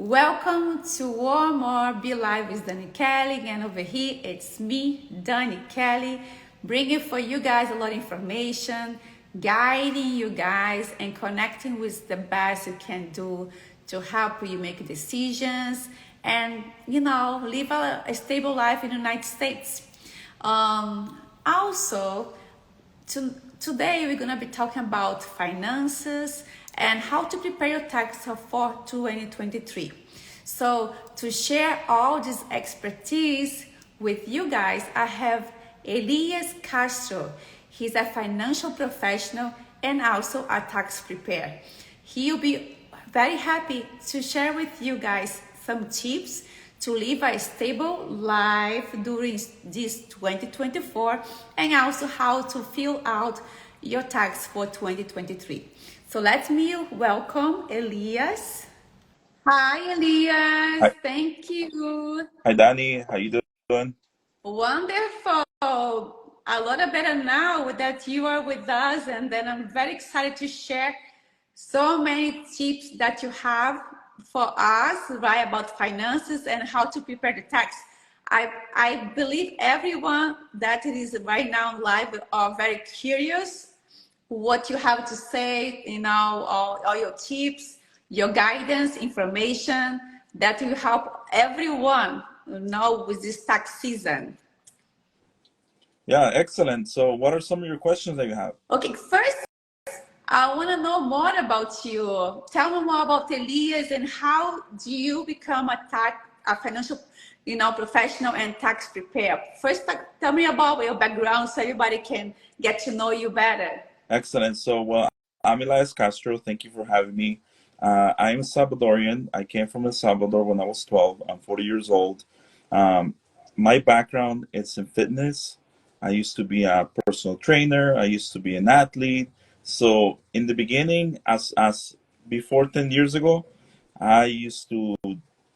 Welcome to one more Be Live with Dani Ke'lly, and over here it's me, Dani Ke'lly, bringing for you guys a lot of information, guiding you guys and connecting with the best you can do to help you make decisions and live a stable life in the United States. Also, today we're going to be talking about finances and how to prepare your tax for 2023. So to share all this expertise with you guys, I have Elias Castro. He's a financial professional and also a tax preparer. He'll be very happy to share with you guys some tips to live a stable life during this 2024 and also how to fill out your tax for 2023. So let me welcome Elias. Hi, Elias. Hi, Thank you. hi Dani, how you doing? Wonderful. A lot better now that you are with us, and then I'm very excited to share so many tips that you have for us, right, about finances and how to prepare the tax. I believe everyone that is right now live are very curious what you have to say, all your tips, your guidance, information that will help everyone with this tax season. Yeah, excellent. So what are some of your questions that you have? Okay, first, I want to know more about you. Tell me more about Elias and how do you become a financial, professional and tax preparer. First, tell me about your background so everybody can get to know you better. Excellent. So, I'm Elias Castro. Thank you for having me. I'm Salvadorian. I came from El Salvador when I was 12. I'm 40 years old. My background is in fitness. I used to be a personal trainer. I used to be an athlete. So in the beginning, as before 10 years ago, I used to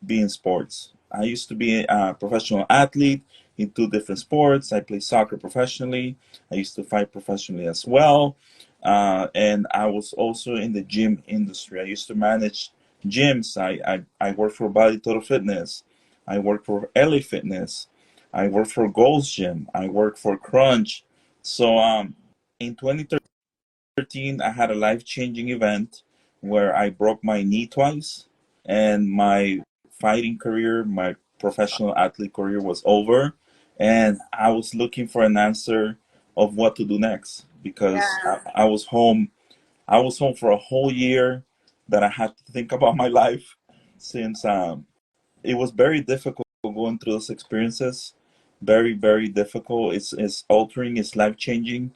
be in sports. I used to be a professional athlete in two different sports. I played soccer professionally. I used to fight professionally as well. And I was also in the gym industry. I used to manage gyms. I worked for Body Total Fitness. I worked for LA Fitness. I worked for Gold's Gym. I worked for Crunch. So in 2013, I had a life-changing event where I broke my knee twice, and my fighting career, my professional athlete career was over, and I was looking for an answer of what to do next because Yeah. I was home. I was home for a whole year that I had to think about my life since it was very difficult going through those experiences. Very, very difficult. It's altering, it's life changing.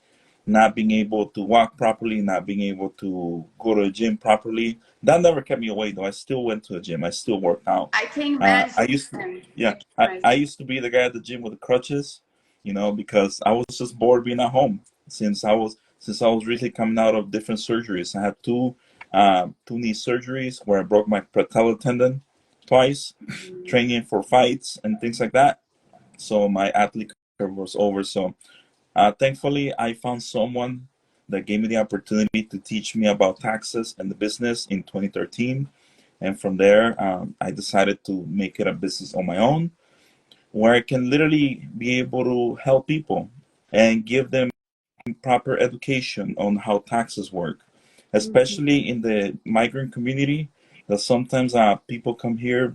Not being able to walk properly, not being able to go to a gym properly. That never kept me away though. I still went to a gym. I still worked out. I can I imagine. used to, I yeah, can I imagine. used to be the guy at the gym with the crutches, because I was just bored being at home since I was really coming out of different surgeries. I had two knee surgeries where I broke my patellar tendon twice, training for fights and things like that. So my athlete career was over. So thankfully, I found someone that gave me the opportunity to teach me about taxes and the business in 2013. And from there, I decided to make it a business on my own where I can literally be able to help people and give them proper education on how taxes work, especially in the migrant community. That sometimes people come here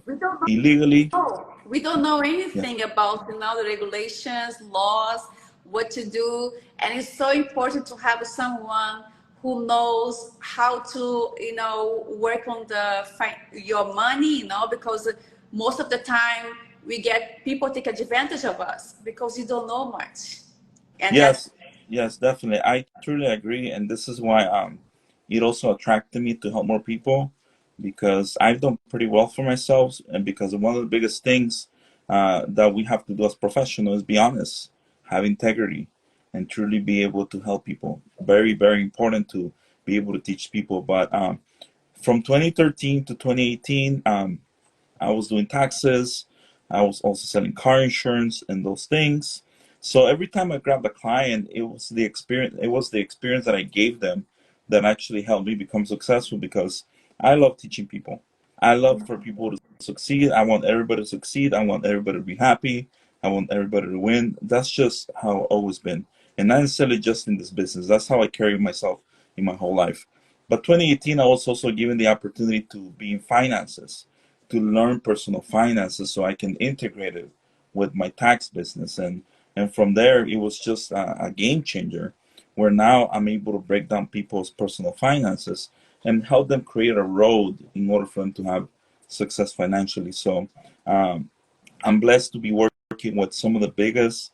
We don't illegally. know. We don't know Yeah. anything about the regulations, laws, what to do, and it's so important to have someone who knows how to work on your money, because most of the time we get people take advantage of us because you don't know much, and that's Yes, yes, definitely. I truly agree, and this is why it also attracted me to help more people because I've done pretty well for myself, and because one of the biggest things that we have to do as professionals is be honest, have integrity, and truly be able to help people. Very, very important to be able to teach people. But from 2013 to 2018, I was doing taxes. I was also selling car insurance and those things. So every time I grabbed a client, it was the experience. It was the experience that I gave them that actually helped me become successful because I love teaching people. I love for people to succeed. I want everybody to succeed. I want everybody to be happy. I want everybody to win. That's just how I've always been. And not necessarily just in this business. That's how I carry myself in my whole life. But 2018, I was also given the opportunity to be in finances, to learn personal finances so I can integrate it with my tax business. And from there, it was just a game changer where now I'm able to break down people's personal finances and help them create a road in order for them to have success financially. So um, I'm blessed to be working with some of the biggest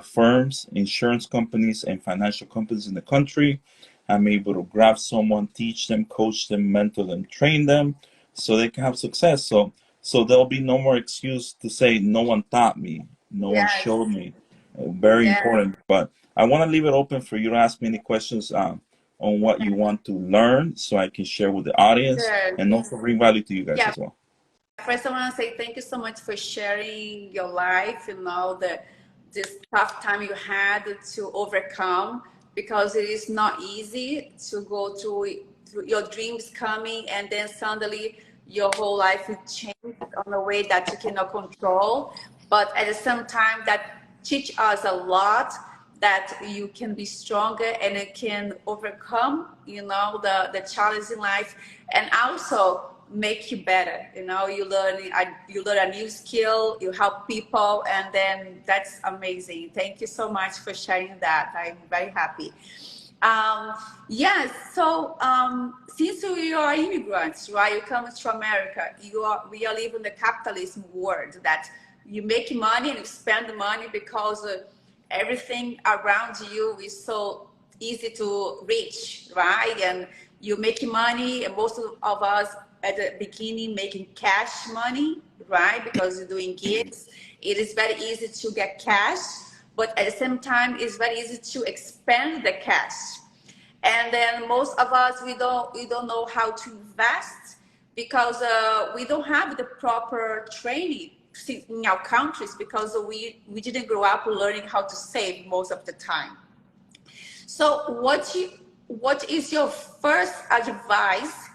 firms, insurance companies, and financial companies in the country. I'm able to grab someone, teach them, coach them, mentor them, train them, so they can have success. So there'll be no more excuse to say no one taught me, no one Yes, showed me. Very yes, important. But I want to leave it open for you to ask me any questions on what you want to learn, so I can share with the audience sure. and also bring value to you guys Yeah, as well. first I want to say thank you so much for sharing your life, this tough time you had to overcome, because it is not easy to go through your dreams coming and then suddenly your whole life will change on a way that you cannot control. But at the same time, that teach us a lot, that you can be stronger and it can overcome, the challenge in life, and also make you better. You learn a new skill, you help people, and then that's amazing. Thank you so much for sharing that. I'm very happy. Yes, so since we are immigrants, right? You come to America. We are living the capitalism world, that you make money and you spend the money because everything around you is so easy to reach, right? And you make money, and most of us at the beginning making cash money, right? Because you're doing gigs, it is very easy to get cash, but at the same time, it's very easy to expand the cash. And then most of us, we don't know how to invest, because we don't have the proper training in our countries, because we didn't grow up learning how to save most of the time. So what is your first advice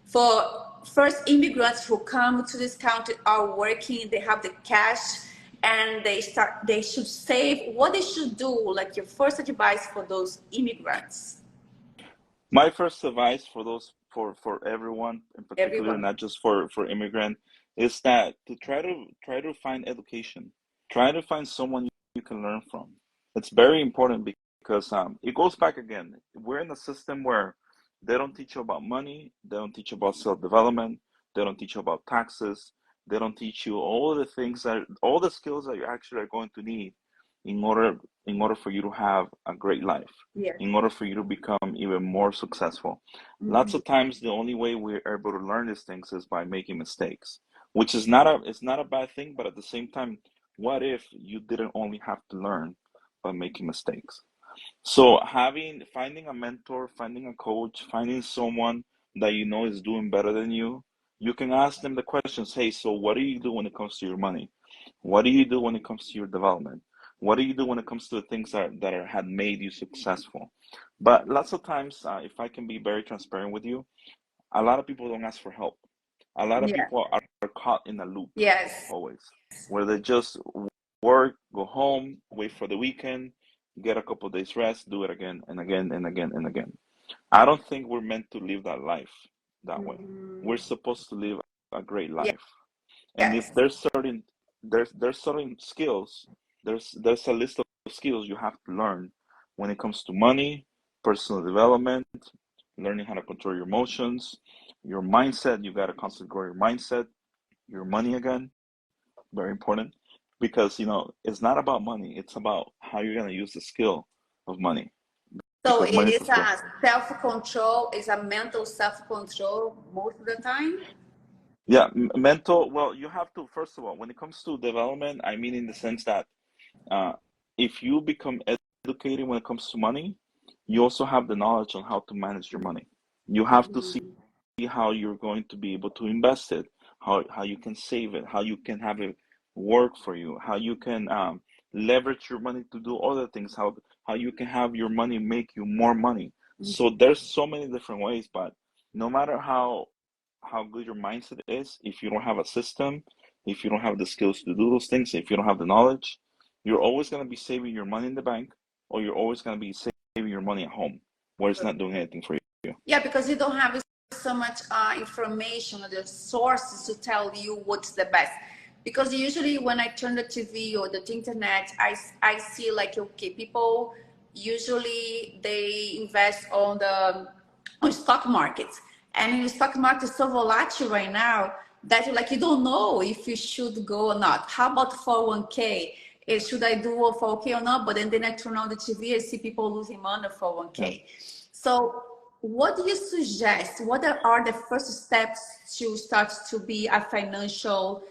for first immigrants who come to this country, are working, they have the cash, and they should save, what they should do, like your first advice for those immigrants? My first advice for those for everyone in particular, Everyone. not just for immigrant, is that to try to find education. Try to find someone you can learn from. It's very important because it goes back again. We're in a system where they don't teach you about money, they don't teach you about self-development, they don't teach you about taxes, they don't teach you all the skills that you actually are going to need in order in order for you to have a great life, Yeah. in order for you to become even more successful. Lots of times the only way we're able to learn these things is by making mistakes, which is not a it's not a bad thing, but at the same time, what if you didn't only have to learn by making mistakes? So finding a mentor, finding a coach, finding someone that you know is doing better than you can ask them the questions. Hey, so what do you do when it comes to your money? What do you do when it comes to your development? What do you do when it comes to the things had made you successful? But lots of times, if I can be very transparent with you, a lot of people don't ask for help. A lot of Yeah. people are caught in a loop Yes. always, where they just work, go home, wait for the weekend, get a couple of days rest, do it again and again and again and again. I don't think we're meant to live that life that way. We're supposed to live a great Yes. life. And if there's certain skills, there's a list of skills you have to learn when it comes to money, personal development, learning how to control your emotions, your mindset. You got to constantly grow your mindset, your money again, very important, because it's not about money, it's about how you're going to use the skill of money, So because it money is is a skill. a self-control, it's a mental self-control most of the time. Yeah, mental. Well, you have to, first of all, when it comes to development, I mean in the sense that uh, if you become educated when it comes to money, you also have the knowledge on how to manage your money. You have to see how you're going to be able to invest it, how you can save it, how you can have it work for you, how you can leverage your money to do other things, how you can have your money make you more money. So there's so many different ways, but no matter how how good your mindset is, if you don't have a system, if you don't have the skills to do those things, if you don't have the knowledge, you're always going to be saving your money in the bank, or you're always going to be saving your money at home, where it's not doing anything for you. Yeah, because you don't have so much information or the sources to tell you what's the best. Because usually when I turn the TV or the internet, I see like, okay, people usually they invest on stock markets, and in the stock market is so volatile right now that you don't know if you should go or not. How about 401k? Should I do a 401k or not? But then I turn on the TV and see people losing money on 401k. Yeah. So what do you suggest? What are the first steps to start to be a financial,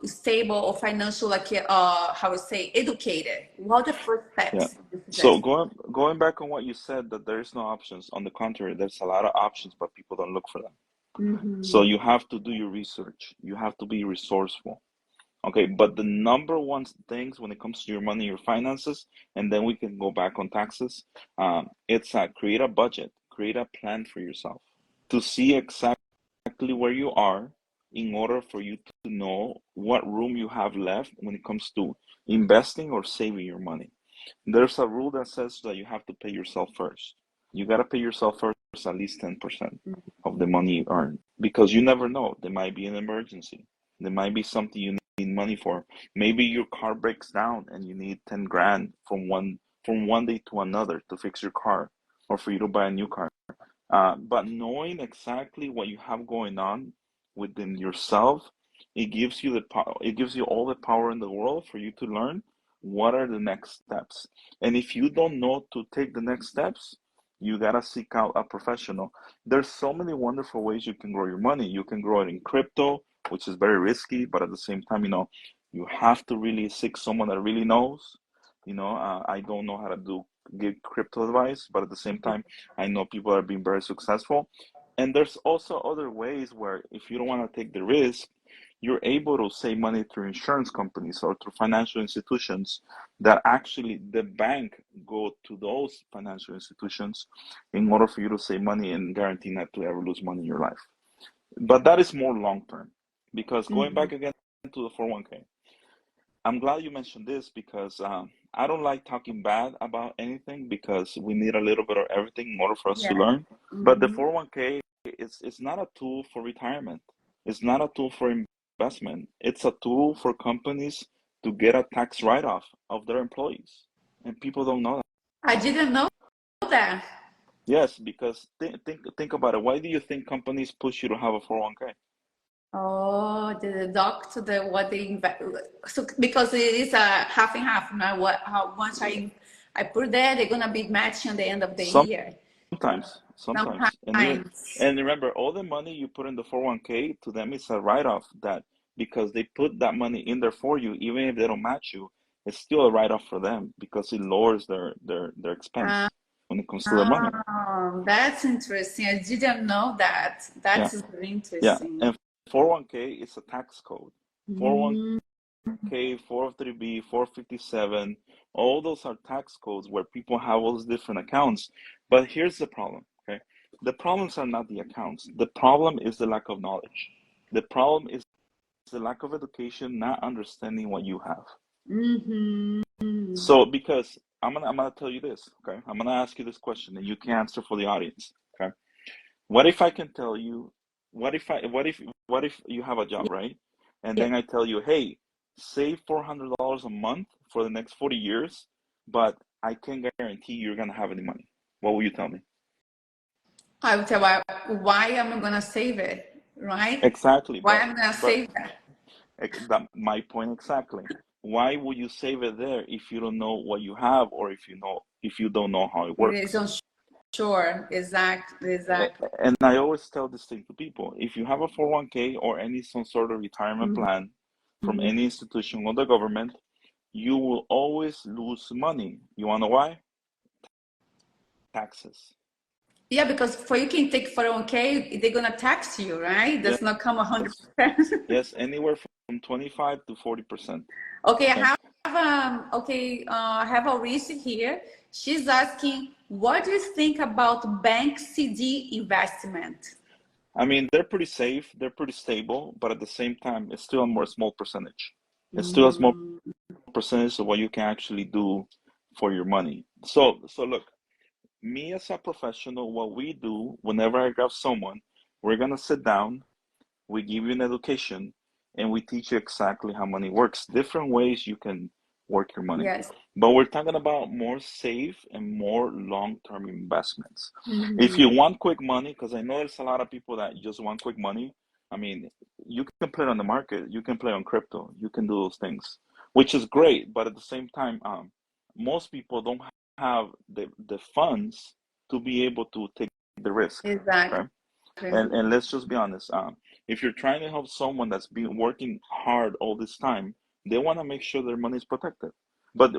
stable or financial, how we say, educated? What are the first steps? Yeah. So going back on what you said, that there's no options. On the contrary, there's a lot of options, but people don't look for them. Mm-hmm. So you have to do your research. You have to be resourceful. Okay, but the number one things when it comes to your money, your finances, and then we can go back on taxes, it's create a budget, create a plan for yourself to see exactly where you are in order for you to know what room you have left when it comes to investing or saving your money. There's a rule that says that you have to pay yourself first. You got to pay yourself first at least 10% of the money you earn, because you never know. There might be an emergency. There might be something you need money for. Maybe your car breaks down and you need 10 grand from one day to another to fix your car, or for you to buy a new car. But knowing exactly what you have going on within yourself, it gives you all the power in the world for you to learn what are the next steps. And if you don't know to take the next steps, you gotta seek out a professional. There's so many wonderful ways you can grow your money. You can grow it in crypto, which is very risky, but at the same time, you have to really seek someone that really knows. I don't know how to give crypto advice, but at the same time, I know people are being very successful. And there's also other ways where if you don't want to take the risk, you're able to save money through insurance companies or through financial institutions that actually the bank go to those financial institutions in order for you to save money and guarantee not to ever lose money in your life. But that is more long-term, because going back again to the 401k, I'm glad you mentioned this, because I don't like talking bad about anything, because we need a little bit of everything in order for us to learn. But the 401k is not a tool for retirement. It's not a tool for investment. It's a tool for companies to get a tax write-off of their employees. And people don't know that. I didn't know that. Yes, because think about it. Why do you think companies push you to have a 401k? Oh, the deduct what they invest. So because it is a half and half. Now, how once I put there, they're gonna be matching at the end of the year. Sometimes. And remember, all the money you put in the 401k, to them it's a write-off, that because they put that money in there for you, even if they don't match you, it's still a write-off for them, because it lowers their expense when it comes to their money. Oh, that's interesting. I didn't know that. That's very interesting. And 401k is a tax code. 401k, 403b, 457, all those are tax codes where people have all those different accounts. But here's the problem, okay? The problems are not the accounts. The problem is the lack of knowledge. The problem is the lack of education, not understanding what you have. So, because I'm gonna tell you this, okay? I'm gonna ask you this question, and you can answer for the audience, okay? What if I can tell you, what if you have a job, right? And then I tell you, hey, save $400 a month for the next 40 years, but I can't guarantee you're gonna have any money. What will you tell me? I would tell why am I gonna save it, right? Exactly. Why am I gonna save that? My point exactly. Why would you save it there if you don't know what you have, or if you don't know how it works? It is unsure. Exactly. And I always tell this thing to people: if you have a 401k or some sort of retirement plan from any institution or the government, you will always lose money. You wanna know why? Taxes. Yeah, because for you can take 401k, they're gonna tax you, right? Does not come 100%. Yes, anywhere from 25 to 40%. Okay, I have Alicia here. She's asking, what do you think about bank CD investment? I mean, they're pretty safe, they're pretty stable, but at the same time, it's still a more small percentage. It's still a small percentage of what you can actually do for your money. So look, me as a professional, what we do whenever I grab someone, we're gonna sit down, we give you an education, and we teach you exactly how money works, different ways you can work your money. Yes. But we're talking about more safe and more long-term investments. If you want quick money, because I know there's a lot of people that just want quick money, I mean, you can play on the market, you can play on crypto, you can do those things, which is great. But at the same time, most people don't have the funds to be able to take the risk. Exactly. Okay? And let's just be honest. If you're trying to help someone that's been working hard all this time, they want to make sure their money is protected. But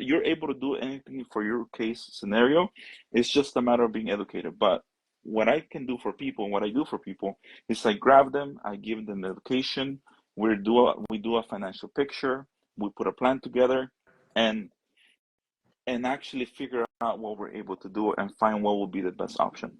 you're able to do anything for your case scenario. It's just a matter of being educated. But what I can do for people, what I do for people, is I grab them, I give them education. We do a financial picture. We put a plan together, and actually figure out what we're able to do and find what will be the best option.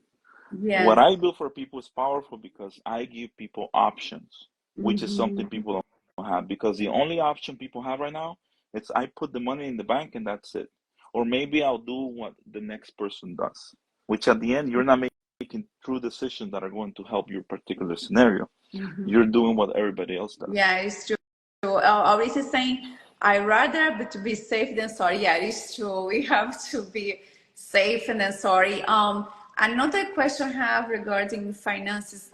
What Yes. I do for people is powerful because I give people options, which is something people don't have. Because the only option people have right now is I put the money in the bank and that's it. Or maybe I'll do what the next person does, which at the end, you're not making true decisions that are going to help your particular scenario. You're doing what everybody else does. Yeah, it's true. Always is saying, I rather to be safe than sorry. Yeah, it's true. We have to be safe and then sorry. Another question I have regarding finances.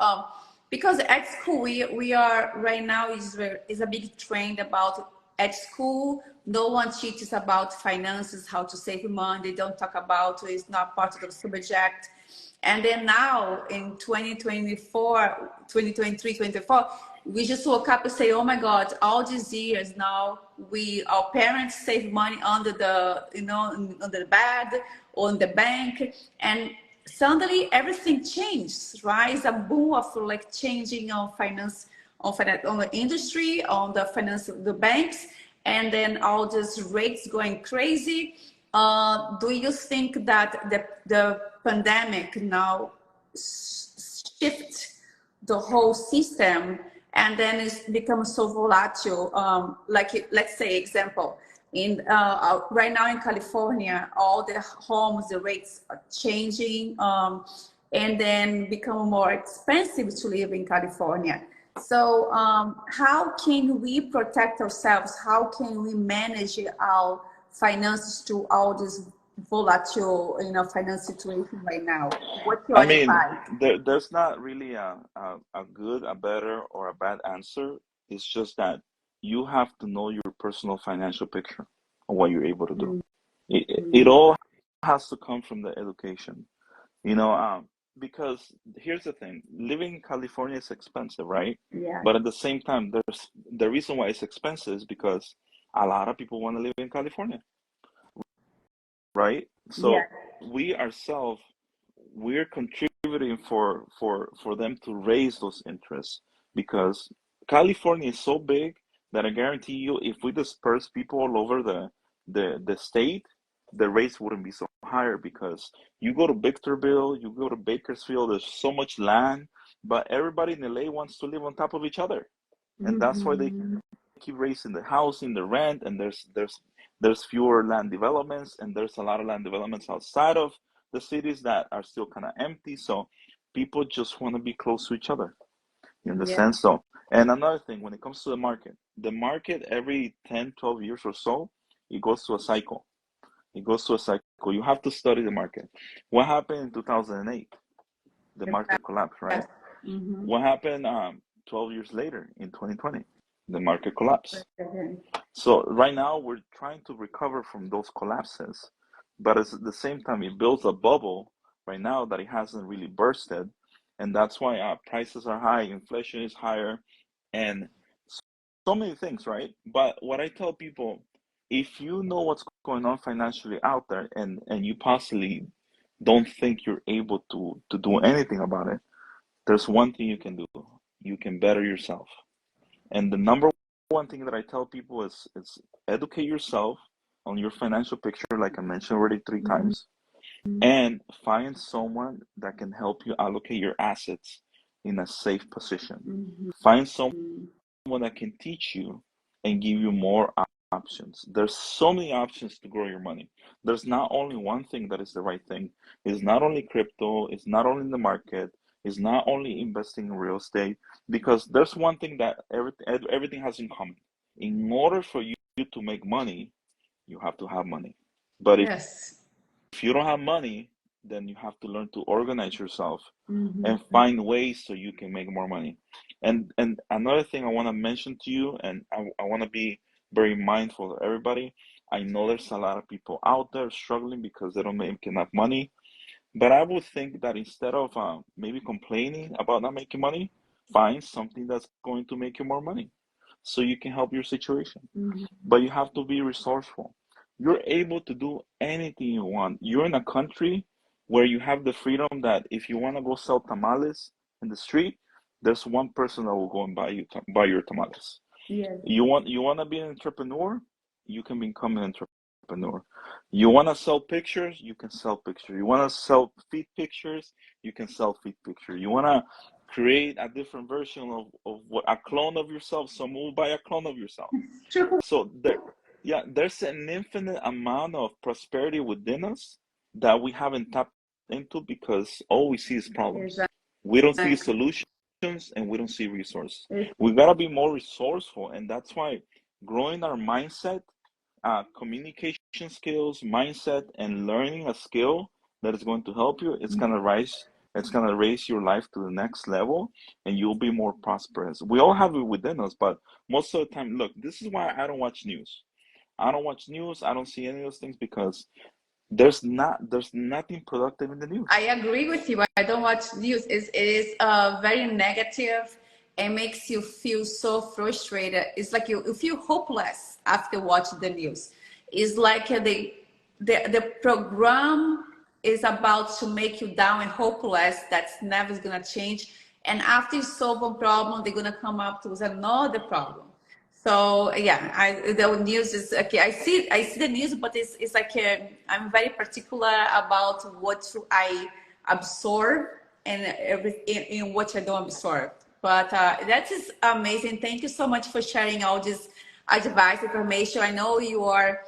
Because at school we are right now is a big trend about at school. No one teaches about finances, how to save money. They don't talk about it. It's not part of the subject. And then now in 2024, 2023, 24, we just woke up and say, oh my God, all these years now, our parents save money under the, under the bed or in the bank. And suddenly everything changed, right? It's a boom of like changing on finance, on the industry, on the finance, the banks, and then all these rates going crazy. Do you think that the pandemic now shift the whole system, and then it's become so volatile? Let's say example, in right now in California, all the homes, the rates are changing, and then become more expensive to live in California. So how can we protect ourselves? How can we manage our finances to all this volatile, finance situation right now? What's your I mean, advice? there's not really a good, a better, or a bad answer. It's just that you have to know your personal financial picture and what you're able to do. It all has to come from the education, because here's the thing: living in California is expensive, right? Yeah. But at the same time, there's the reason why it's expensive is because a lot of people want to live in California, right? Yeah. So we ourselves, we're contributing for them to raise those interests, because California is so big that I guarantee you, if we disperse people all over the state, the rates wouldn't be so higher. Because you go to Victorville, you go to Bakersfield, there's so much land, but everybody in LA wants to live on top of each other, and that's why they keep raising the housing, the rent, and there's fewer land developments, and there's a lot of land developments outside of the cities that are still kind of empty. So people just want to be close to each other. You understand? So, and another thing, when it comes to the market every 10, 12 years or so, it goes to a cycle. It goes to a cycle. You have to study the market. What happened in 2008? The market collapsed, right? What happened 12 years later in 2020? The market collapsed. So right now we're trying to recover from those collapses, but at the same time it builds a bubble right now that it hasn't really bursted, and that's why prices are high, inflation is higher, and so many things, right? But what I tell people, if you know what's going on financially out there, and you possibly don't think you're able to do anything about it, there's one thing you can do. You can better yourself. And the number one thing that I tell people is educate yourself on your financial picture, like I mentioned already 3 times. and find someone that can help you allocate your assets in a safe position. Find someone that can teach you and give you more options. There's so many options to grow your money. There's not only one thing that is the right thing. It's not only crypto, it's not only in the market, it's not only investing in real estate, because there's one thing that everything has in common. In order for you to make money, you have to have money. But Yes. if you don't have money, then you have to learn to organize yourself and find ways so you can make more money. And another thing I want to mention to you, and I want to be very mindful of everybody. I know there's a lot of people out there struggling because they don't make enough money. But I would think that instead of maybe complaining about not making money, find something that's going to make you more money so you can help your situation. But you have to be resourceful. You're able to do anything you want. You're in a country where you have the freedom that if you want to go sell tamales in the street, there's one person that will go and buy your tamales. Yes. You want to be an entrepreneur, you can become an entrepreneur. You want to sell pictures, you can sell pictures. You want to sell feed pictures, you can sell feed pictures. You want to create a different version of what a clone of yourself. Someone will buy a clone of yourself. So there's an infinite amount of prosperity within us that we haven't tapped into because all we see is problems. We don't see solutions and we don't see resources. We gotta be more resourceful, and that's why growing our mindset, communication skills, mindset, and learning a skill that is going to help you, it's gonna raise your life to the next level, and you'll be more prosperous. We all have it within us, but most of the time, look, this is why I don't watch news. I don't watch news. I don't see any of those things because there's nothing productive in the news. I agree with you. I don't watch news. It is very negative and makes you feel so frustrated. It's like you feel hopeless after watching the news. It's like the program is about to make you down and hopeless. That's never gonna change. And after you solve a problem, they're gonna come up with another problem. So yeah, the news is okay. I see the news, but it's like I'm very particular about what I absorb and in what I don't absorb. But that is amazing. Thank you so much for sharing all this advice information. I know you are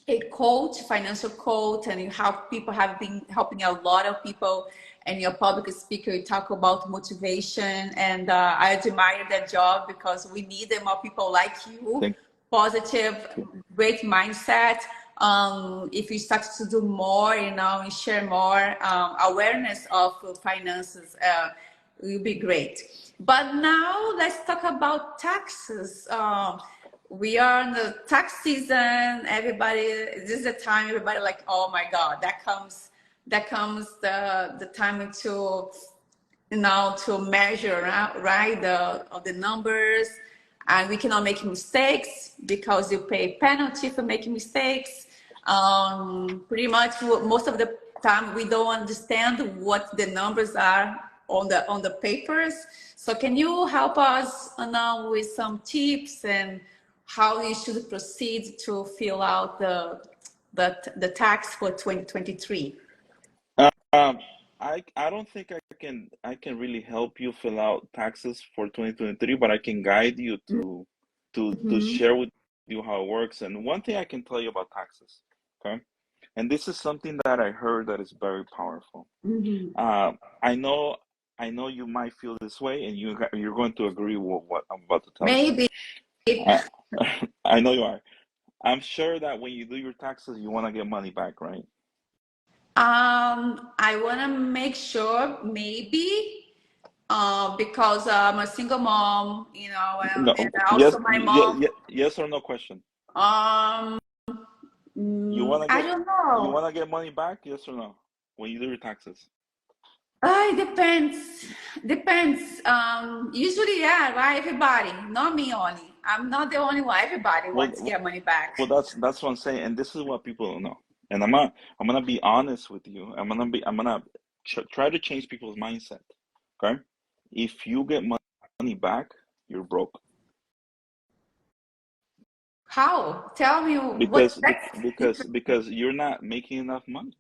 a coach, financial coach, and you have people have been helping a lot of people. And you're a public speaker, you talk about motivation, and I admire that job because we need more people like you. Positive, great mindset. If you start to do more, and share more awareness of finances, it will be great. But now let's talk about taxes. We are in the tax season. Everybody, this is the time everybody like, oh my God, that comes the time to to measure right the numbers, and we cannot make mistakes because you pay penalty for making mistakes. Pretty much most of the time we don't understand what the numbers are on the papers. So can you help us now with some tips and how you should proceed to fill out the tax for 2023? I don't think I can really help you fill out taxes for 2023, but I can guide you to share with you how it works. And one thing I can tell you about taxes, okay? And this is something that I heard that is very powerful. I know you might feel this way, and you're going to agree with what I'm about to tell you. Maybe. I know you are. I'm sure that when you do your taxes, you want to get money back, right? I want to make sure maybe because I'm a single mom, No. and also my mom. Yes or no question. Um, I don't You know. want to get money back? Yes or no? When you do your taxes. It depends. Depends. Usually, yeah, right? Everybody, not me only. I'm not the only one. Everybody wants to get money back. Well, that's what I'm saying, and this is what people don't know. And I'm gonna be honest with you. I'm gonna try to change people's mindset. Okay, if you get money back, you're broke. How? Tell me what. Because you're not making enough money.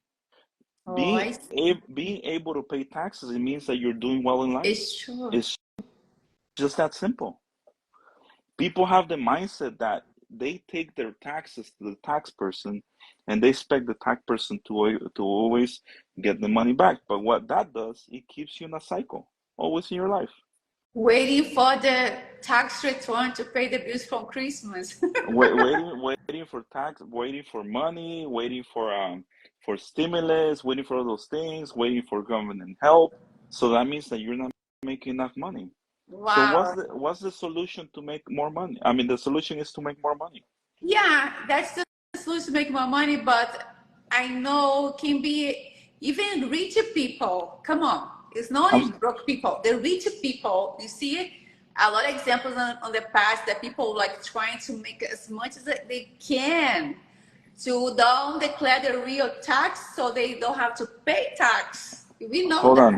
Oh, I see. Being able to pay taxes, it means that you're doing well in life. It's true. It's just that simple. People have the mindset that they take their taxes to the tax person and they expect the tax person to always get the money back. But what that does, it keeps you in a cycle, always in your life. Waiting for the tax return to pay the bills from Christmas. Waiting for tax, waiting for money, waiting for stimulus, waiting for all those things, waiting for government help. So that means that you're not making enough money. So Wow. what's the solution to make more money? I mean, the solution is to make more money. Yeah, that's the solution to make more money, but I know can be even rich people. Come on, it's not only I'm broke people. The rich people, you see a lot of examples on the past that people like trying to make as much as they can to don't declare the real tax so they don't have to pay tax. We know that.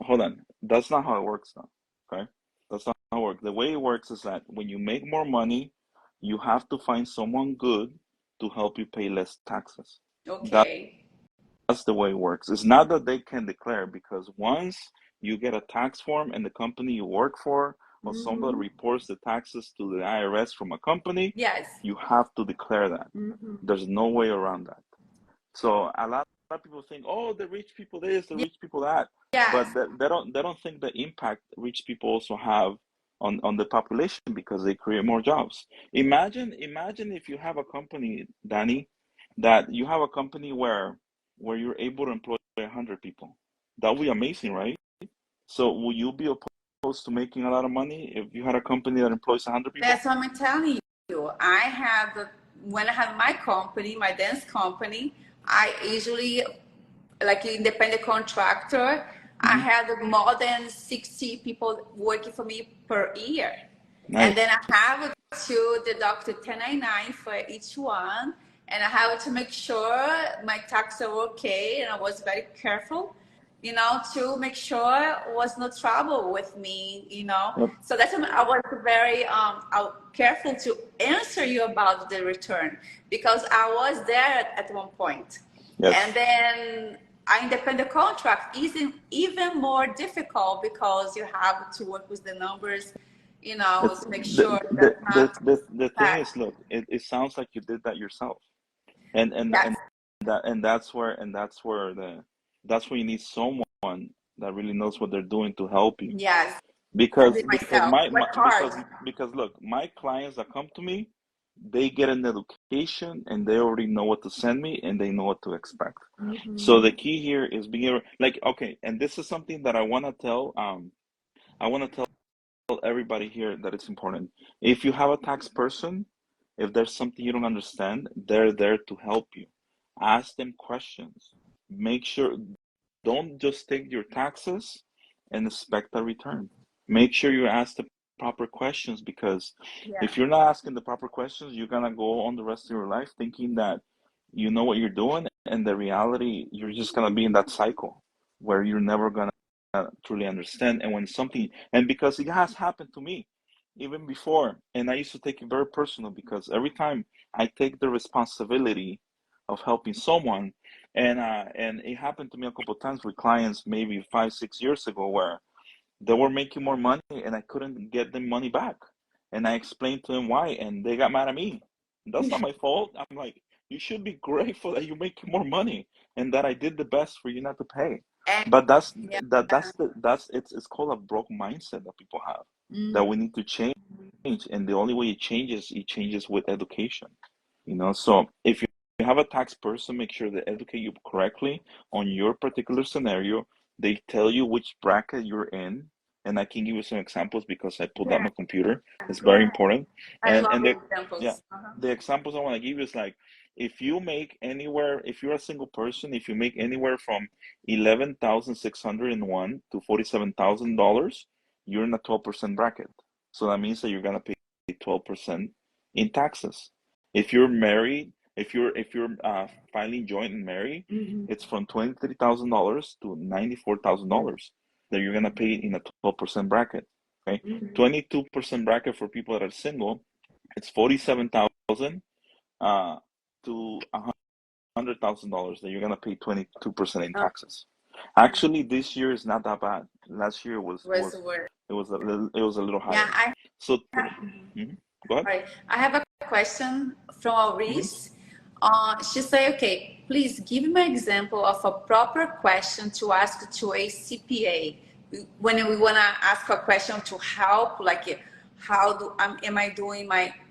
hold on. That's not how it works now. Okay? That's not how it works. The way it works is that when you make more money, you have to find someone good to help you pay less taxes. Okay. That's the way it works. It's not that they can declare, because once you get a tax form and the company you work for or somebody Mm-hmm. reports the taxes to the IRS from a company, Yes. you have to declare that. Mm-hmm. There's no way around that. So a lot of people think, oh, the rich people this, the rich people that, Yes. but they don't think the impact rich people also have on the population, because they create more jobs. Imagine if you have a company, Danny, that you have a company where you're able to employ 100 people. That would be amazing, right? So will you be opposed to making a lot of money if you had a company that employs 100 people? That's what I'm telling you. When I have my company, my dance company, I usually, like independent contractor, I Hmm. had more than 60 people working for me per year. And then Nice. I have to deduct the 1099 for each one. And I have to make sure my taxes are okay. And I was very careful, to make sure was no trouble with me. Yep. So that's why I was very careful to answer you about the return because I was there at one point. And Yes. then an independent contract is even more difficult because you have to work with the numbers, It's to make sure that's not the thing bad. is, look, it sounds like you did that yourself, and and Yes, and that's where you need someone that really knows what they're doing to help you. yes. I Because did because myself. my, my Work hard. because look, my clients that come to me, they get an education and they already know what to send me and they know what to expect. So Mm-hmm. the key here is being able, like, okay, and this is something that I want to tell everybody here that it's important. If you have a tax person, if there's something you don't understand, they're there to help you. Ask them questions. Make sure, don't just take your taxes and expect a return. Make sure you ask the proper questions, because Yeah. if you're not asking the proper questions, you're gonna go on the rest of your life thinking that you know what you're doing, and the reality, you're just gonna be in that cycle where you're never gonna truly understand. And when something, and because it has happened to me even before, and I used to take it very personal, because every time I take the responsibility of helping someone, and it happened to me a couple of times with clients maybe 5 6 years ago, where they were making more money and I couldn't get them money back, and I explained to them why, and they got mad at me. That's not my fault. I'm like, you should be grateful that you're making more money and that I did the best for you not to pay. And But yeah. it's called a broke mindset that people have, that Mm-hmm. we need to change. And the only way it changes with education. So if you have a tax person, make sure they educate you correctly on your particular scenario. They tell you which bracket you're in, and I can give you some examples because I pulled out Yeah. my computer. It's Go very ahead. important. I And love and the the yeah, examples. Uh-huh. the examples I want to give you is like, if you're a single person, if you make anywhere from 11,601 to $47,000, you're in a 12% bracket. So that means that you're gonna pay 12% in taxes. If you're married, if you're filing joint and married, Mm-hmm. it's from $23,000 to $94,000 that you're gonna pay in a 12% bracket. Okay, Mm-hmm. 22% bracket for people that are single, it's 47,000 to $100,000, then you're gonna pay 22% in taxes. Actually, this year is not that bad. Last year was it was a little higher. Yeah, So go ahead. Right. I have a question from Elise. She said, okay, please give me an example of a proper question to ask to a CPA. When we want to ask a question to help, like am I doing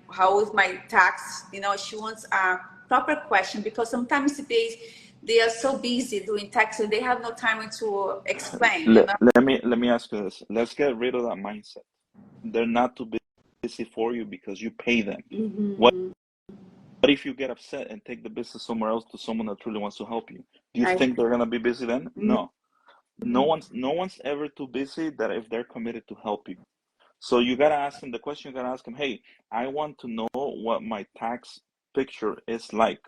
how is my tax? You know, she wants a proper question because sometimes CPAs, they are so busy doing taxes, they have no time to explain. Let me ask you this. Let's get rid of that mindset. They're not too busy for you because you pay them. What if you get upset and take the business somewhere else to someone that truly wants to help you? Do you think they're gonna be busy then? No. No one's ever too busy that if they're committed to help you. So you gotta ask them the question. You gotta ask them, hey, I want to know what my tax picture is like.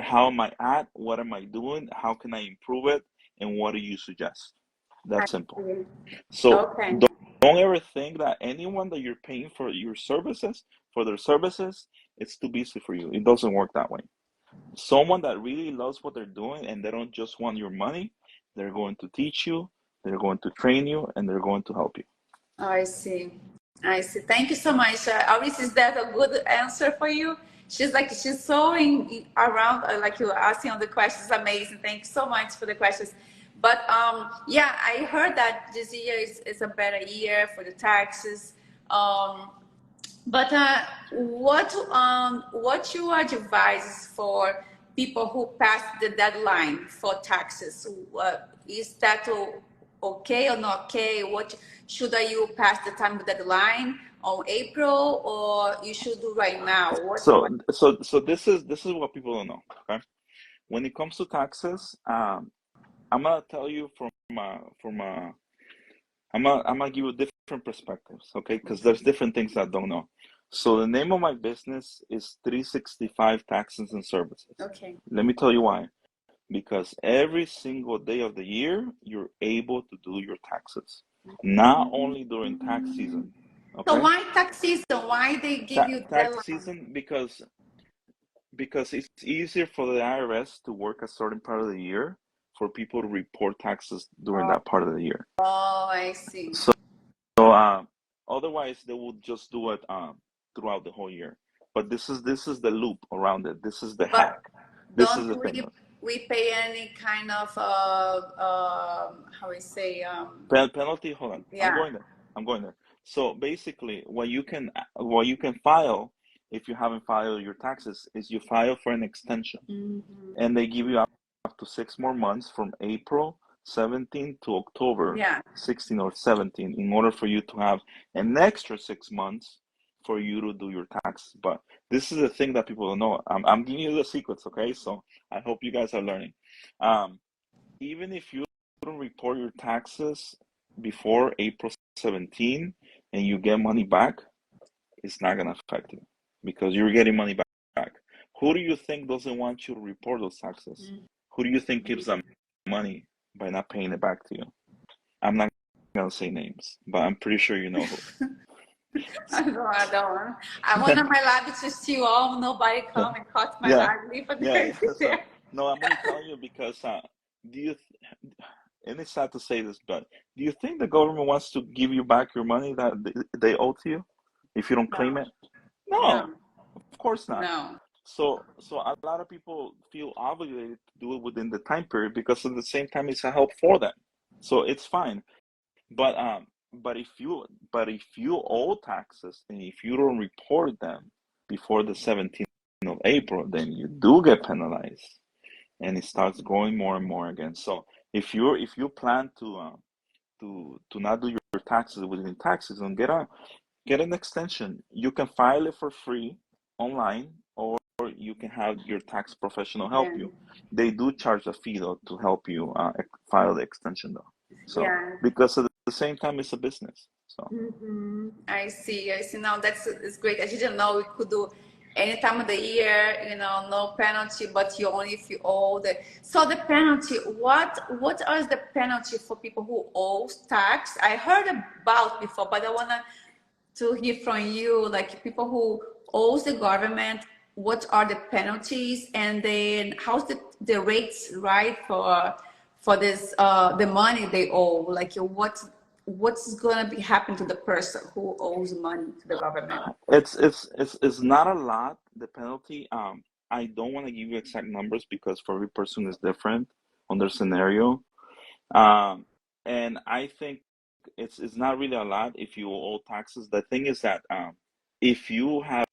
How am I at? What am I doing? How can I improve it? And what do you suggest? That's simple. So don't ever think that anyone that you're paying for your services, for their services, it's too busy for you. It doesn't work that way. Someone that really loves what they're doing and they don't just want your money, they're going to teach you, they're going to train you, and they're going to help you. I see. Thank you so much. Alice, is that a good answer for you? She's so around, like you were asking on the questions. Amazing. Thank you so much for the questions. But yeah, I heard that this year is a better year for the taxes. But what you advise for people who passed the deadline for taxes? Is that okay or not okay? What should you pass the time deadline on April, or you should do right now? So this is what people don't know. Okay, when it comes to taxes, I'm gonna tell you I'm gonna give you different perspectives, okay? Because there's different things I don't know. So the name of my business is 365 Taxes and Services. Okay. Let me tell you why. Because every single day of the year, you're able to do your taxes. Not only during tax season. Okay? So why tax season? Why they give you tax season? Because it's easier for the IRS to work a certain part of the year for people to report taxes during that part of the year. Oh, I see. So otherwise they would just do it throughout the whole year. But this is the loop around it. This is the hack. This is the thing. We pay any kind of how we say penalty? Hold on. Yeah. I'm going there. So basically, what you can file if you haven't filed your taxes is you file for an extension, and they give you up to 6 more months from April 17 to October 16 or 17 in order for you to have an extra 6 months for you to do your taxes. But this is the thing that people don't know. I'm giving you the secrets, okay? So I hope you guys are learning. Even if you don't report your taxes before April 17 and you get money back, it's not going to affect you because you're getting money back. Who do you think doesn't want you to report those taxes? Who do you think gives them money by not paying it back to you? I'm not going to say names, but I'm pretty sure you know who. I don't. I wanted my lab to steal all. Nobody come and caught my lab. So, no, I'm only telling you because and it's sad to say this, but do you think the government wants to give you back your money that they owe to you if you don't claim it? No, of course not. No. So a lot of people feel obligated to do it within the time period because at the same time it's a help for them. So it's fine. But if you owe taxes and if you don't report them before the 17th of April, then you do get penalized, and it starts growing more and more again. So if you plan to not do your taxes within tax season, get an extension. You can file it for free online, or you can have your tax professional help you. They do charge a fee though to help you file the extension though. So because at the same time it's a business. So I see. Now it's great. I didn't know we could do any time of the year, no penalty, but if you owe so the penalty, what is the penalty for people who owe tax? I heard about before, but I want to hear from you, like people who owes the government what are the penalties, and then how's the rates, right, for this the money they owe? Like what's gonna be happen to the person who owes money to the government? It's not a lot, the penalty. I don't want to give you exact numbers because for every person is different on their scenario. Um, and I think it's not really a lot if you owe taxes. The thing is that if you have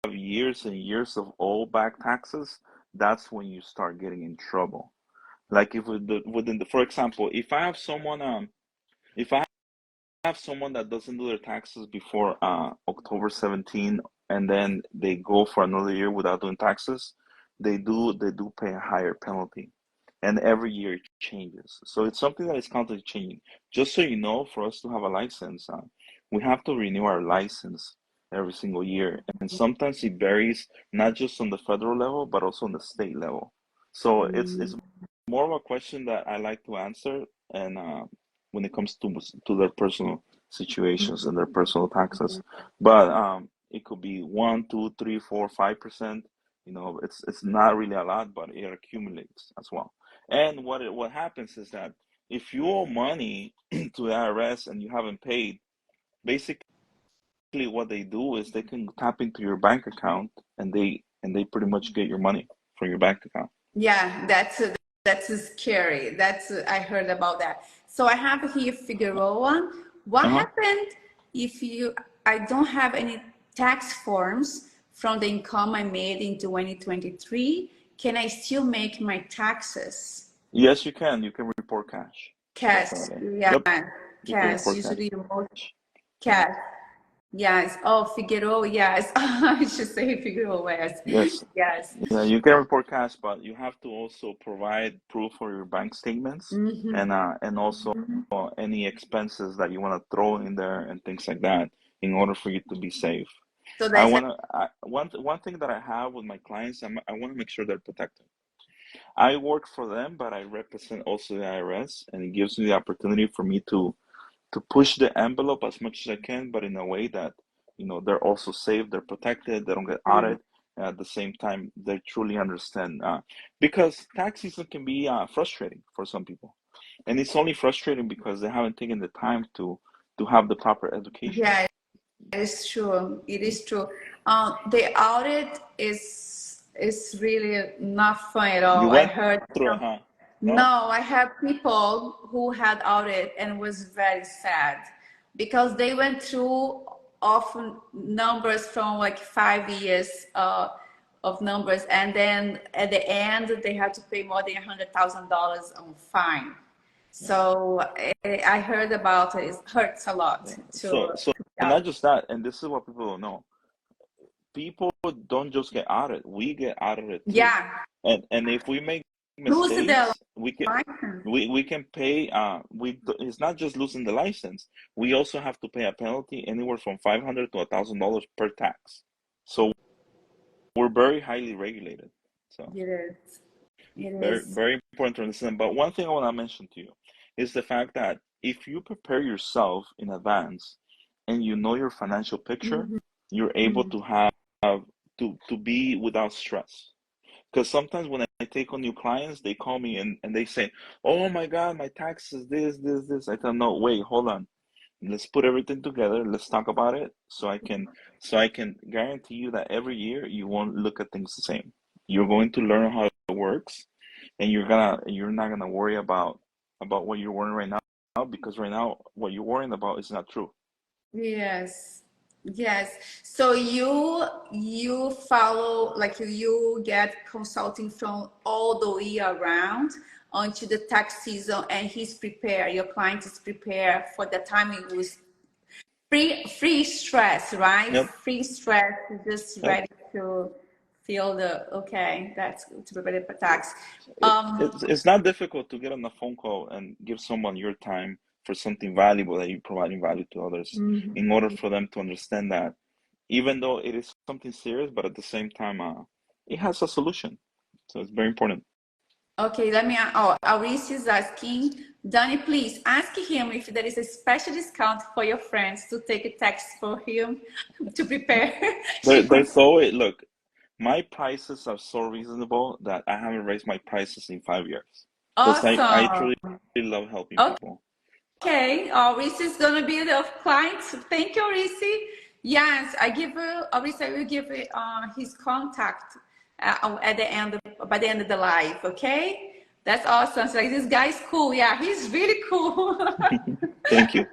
years and years of owe back taxes, that's when you start getting in trouble. Like if within the, for example, if I have someone that doesn't do their taxes before October 17, and then they go for another year without doing taxes, they do pay a higher penalty. And every year it changes. So it's something that is constantly changing. Just so you know, for us to have a license, we have to renew our license every single year. And sometimes it varies not just on the federal level, but also on the state level. So it's more of a question that I like to answer, and when it comes to their personal situations and their personal taxes. But it could be 1, 2, 3, 4, 5%. You know, it's not really a lot, but it accumulates as well. And what happens is that if you owe money to the IRS and you haven't paid, basically what they do is they can tap into your bank account, and they pretty much get your money from your bank account. Yeah, that's scary. That's I heard about that. So I have here Figueroa. What Uh-huh. happened if I don't have any tax forms from the income I made in 2023? Can I still make my taxes? Yes, you can. You can report cash. Cash, Definitely. yeah, Yep, you can cash. report cash. Usually most cash. Yes. Oh, Figueroa. Yes. I should say Figueroa. Yes. Yes. Yes. Yeah, you can report cash, but you have to also provide proof for your bank statements, and also any expenses that you want to throw in there and things like that in order for you to be safe. So that's it. One thing that I have with my clients, I want to make sure they're protected. I work for them, but I represent also the IRS, and it gives me the opportunity for me to push the envelope as much as I can, but in a way that, you know, they're also safe, they're protected, they don't get audited. At the same time, they truly understand, because tax season can be frustrating for some people, and it's only frustrating because they haven't taken the time to have the proper education. Yeah, it is true. It is true. The audit is really not fun at You all. I went heard through it, some. huh? No? No, I have people who had audit and was very sad because they went through often numbers from like 5 years of numbers, and then at the end they had to pay more than $100,000 on fine. So I heard about it. It hurts a lot So to not just that, and this is what people don't know. People don't just get audited; we get audited too. yeah, And if we make lose the mistakes, license. we can pay. It's not just losing the license. We also have to pay a penalty anywhere from $500 to $1,000 per tax. So we're very highly regulated. So It is. It very is. very important to understand. But one thing I want to mention to you is the fact that if you prepare yourself in advance and you know your financial picture, Mhm. you're able to have to be without stress. Because sometimes when I take on new clients, they call me and they say, "Oh my God, my tax is this." I tell them, "No, wait, hold on. Let's put everything together. Let's talk about it so I can guarantee you that every year you won't look at things the same. You're going to learn how it works, and you're not gonna worry about what you're worrying right now, because right now what you're worrying about is not true." Yes. Yes. So you follow, like you get consulting from all the year around until the tax season, and he's prepared. Your client is prepared for the time it was free stress, right? Yep. Free stress, just Yep. ready to feel the okay. That's to prepare the tax. It's not difficult to get on a phone call and give someone your time for something valuable that you're providing value to others, in order for them to understand that even though it is something serious, but at the same time, it has a solution. So it's very important. Okay, let me. Oh, Auris is asking, Dani, please ask him if there is a special discount for your friends to take a text for him to prepare. There's always, look, my prices are so reasonable that I haven't raised my prices in 5 years. Because I Awesome. truly love helping people. Okay, Reese is gonna be the client. Thank you, Reese. Yes, I give Reese. I will give his contact at the end by the end of the live. Okay, that's awesome. So like, this guy's cool. Yeah, he's really cool. Thank you.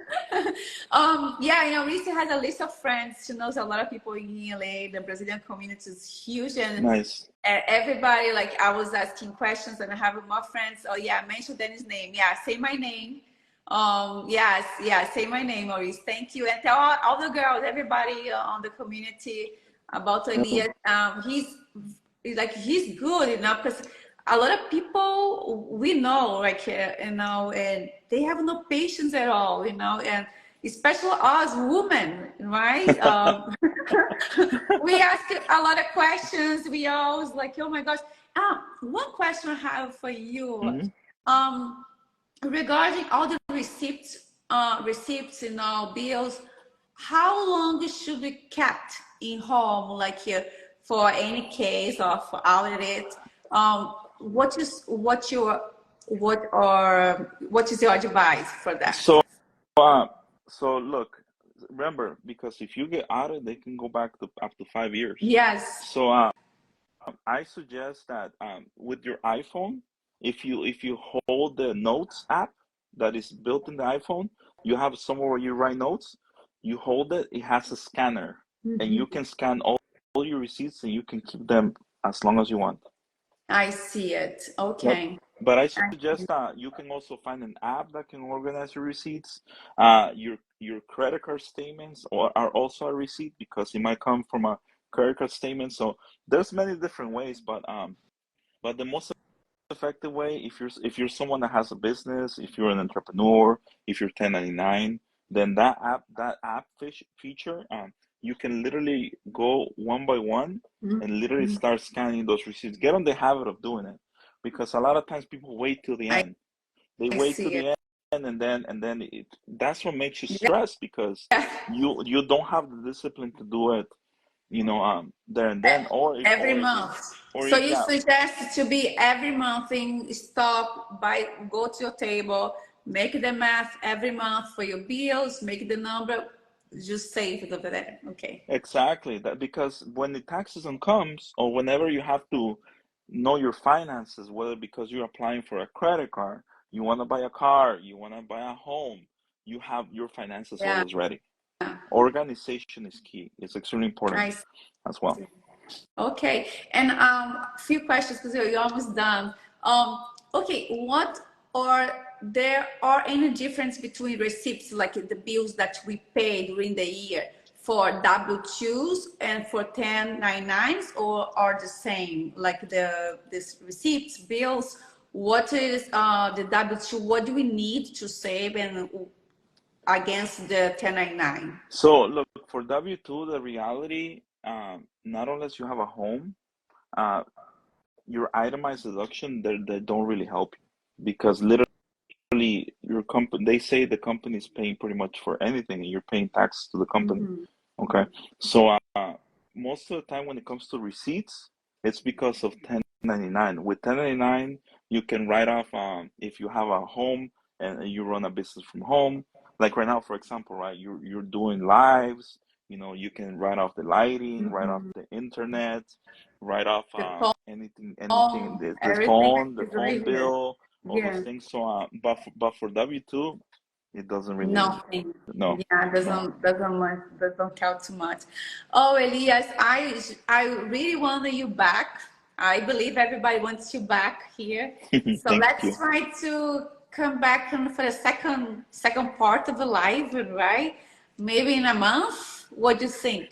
Yeah, Reese has a list of friends. She knows a lot of people in LA. The Brazilian community is huge, and Nice. everybody, like, I was asking questions, and I have more friends. Oh yeah, mention Dani's name. Yeah, say my name. Yes, say my name, Maurice. Thank you, and tell all the girls, everybody on the community about Elias. He's good, because a lot of people we know, like, and they have no patience at all, and especially us women, right? We ask a lot of questions. We always like, oh my gosh. One question I have for you. Regarding all the receipts, bills, how long should be kept in home, like, for any case of audit? What is your advice for that? So look, remember, because if you get audited, they can go back to up to 5 years. Yes. So I suggest that with your iPhone, if you hold the Notes app that is built in the iPhone, you have somewhere where you write notes. You hold it; it has a scanner, and you can scan all your receipts, and you can keep them as long as you want. I see it. Okay. Yep. But I suggest that you can also find an app that can organize your receipts. Your credit card statements are also a receipt, because it might come from a credit card statement. So there's many different ways, but the most effective way, if you're someone that has a business, if you're an entrepreneur, if you're 1099, then that app feature, you can literally go one by one and literally start scanning those receipts. Get on the habit of doing it, because a lot of times people wait till the end. They wait till the end, and then that's what makes you stressed, because you don't have the discipline to do it, there and then, or every month. So you suggest to be every month go to your table, make the math every month for your bills, make the number, just save it over there. Okay. Exactly. That, because when the tax season comes, or whenever you have to know your finances, whether because you're applying for a credit card, you want to buy a car, you want to buy a home, you have your finances always ready. Organization is key. It's extremely important as well. Okay, and a few questions, because you're almost done. Okay, there are any difference between receipts, like the bills that we pay during the year, for W-2s and for 1099s, or are the same? Like this receipts, bills, what is the W-2? What do we need to save and against the 1099? So look, for W-2, the reality, not unless you have a home, your itemized deduction, they don't really help you, because literally your company, they say the company is paying pretty much for anything, and you're paying tax to the company. Okay, so most of the time when it comes to receipts, it's because of 1099. With 1099, you can write off if you have a home and you run a business from home. Like right now, for example, right, you're doing lives. You can write off the lighting, write off the internet, write off anything, the phone bill, all those things. So, but for W-2, it doesn't really. Nothing. No. Yeah, doesn't count too much. Oh, Elias, I really want you back. I believe everybody wants you back here. So let's try to come back for the second part of the live, right? Maybe in a month. What do you think?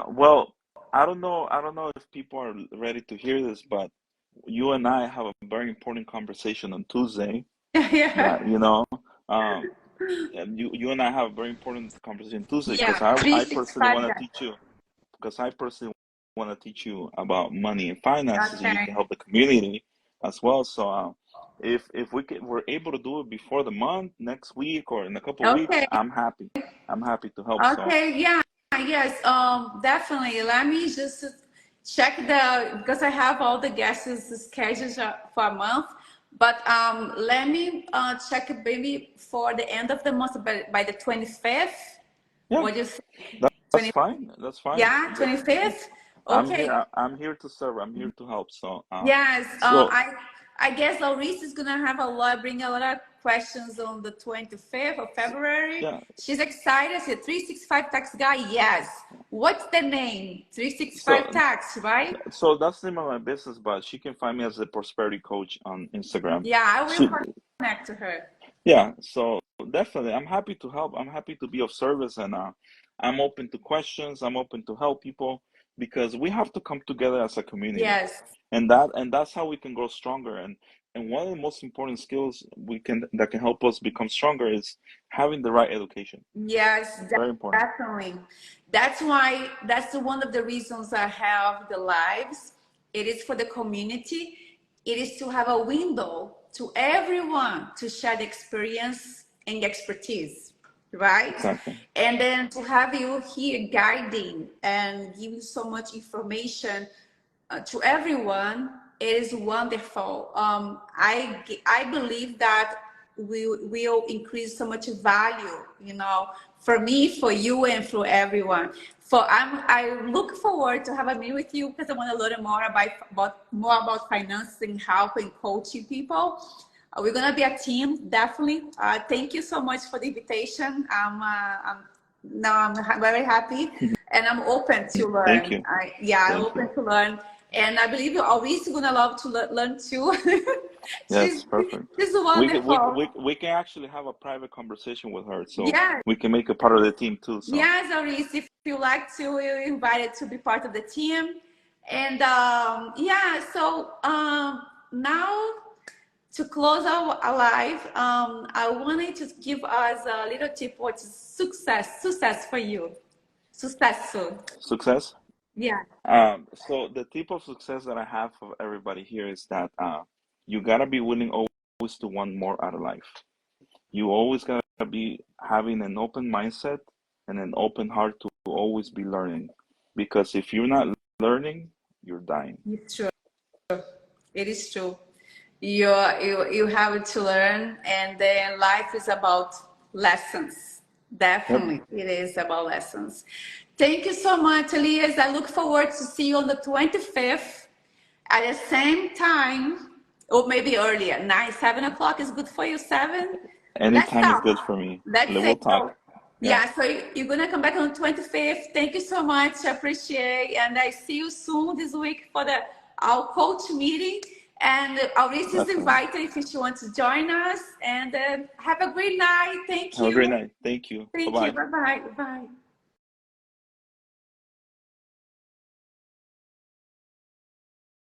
Well, I don't know if people are ready to hear this, but you and I have a very important conversation on Tuesday. Yeah. You and I have a very important conversation Tuesday, because Yeah, I personally want to teach you. Because I personally want to teach you about money and finances, so you can help the community as well. So if we're able to do it before the month, next week, or in a couple of weeks, I'm happy. I'm happy to help. Okay, yeah, yes, definitely. Let me just check because I have all the guests scheduled for a month. But let me check maybe for the end of the month, by the 25th. Yeah, What do you say? that's fine. That's fine. Yeah, 25th. I'm Okay. here. I'm here to serve. I'm here to help. So Yes. so I guess Laurice is gonna have bring a lot of questions on the 25th of February. yeah. She's excited. She's a 365 tax guy. Yes. What's the name? 365 So tax, right? so that's the name of my business, but she can find me as a prosperity coach on Instagram. Yeah, I will She, connect to her. yeah. So definitely, I'm happy to help. I'm happy to be of service, and I'm open to questions. I'm open to help people because we have to come together as a community. Yes. And that's how we can grow stronger, and one of the most important skills that can help us become stronger is having the right education. Yes, Very important. definitely. That's one of the reasons I have the lives. It is for the community. It is to have a window to everyone to share the experience and expertise, right? Exactly. And then to have you here guiding and giving so much information to everyone, it is wonderful. I believe that we will increase so much value, for me, for you, and for everyone. I look forward to have a meeting with you because I want to learn more about finance and help and coaching people. We're gonna be a team, definitely. Thank you so much for the invitation. I'm very happy, and I'm open to learn. Thank you. I'm open to learn, and I believe Aurice is gonna love to learn too. Yes, perfect. She's wonderful. We can actually have a private conversation with her, so Yes. we can make her part of the team too. So Yes, Aurice, if you like to, you're invited to be part of the team. And now to close our live, I wanted to give us a little tip what is success for you. Successful. success. Yeah. So the tip of success that I have for everybody here is that you gotta be willing always to want more out of life. You always gotta be having an open mindset and an open heart to always be learning. Because if you're not learning, you're dying. It's true. It is true. You have to learn, and then life is about lessons. Definitely, It is about lessons. Thank you so much, Elias. I look forward to see you on the 25th at the same time, or maybe earlier. 7 o'clock is good for you. 7. Anytime is good for me. We'll talk. Yeah, so you're going to come back on the 25th. Thank you so much. I appreciate it. And I see you soon this week for our coach meeting. And Aurice is invited if she wants to join us. And have a great night. Thank you. Have a great night. Thank you. Thank Bye-bye. you. Bye-bye. Bye.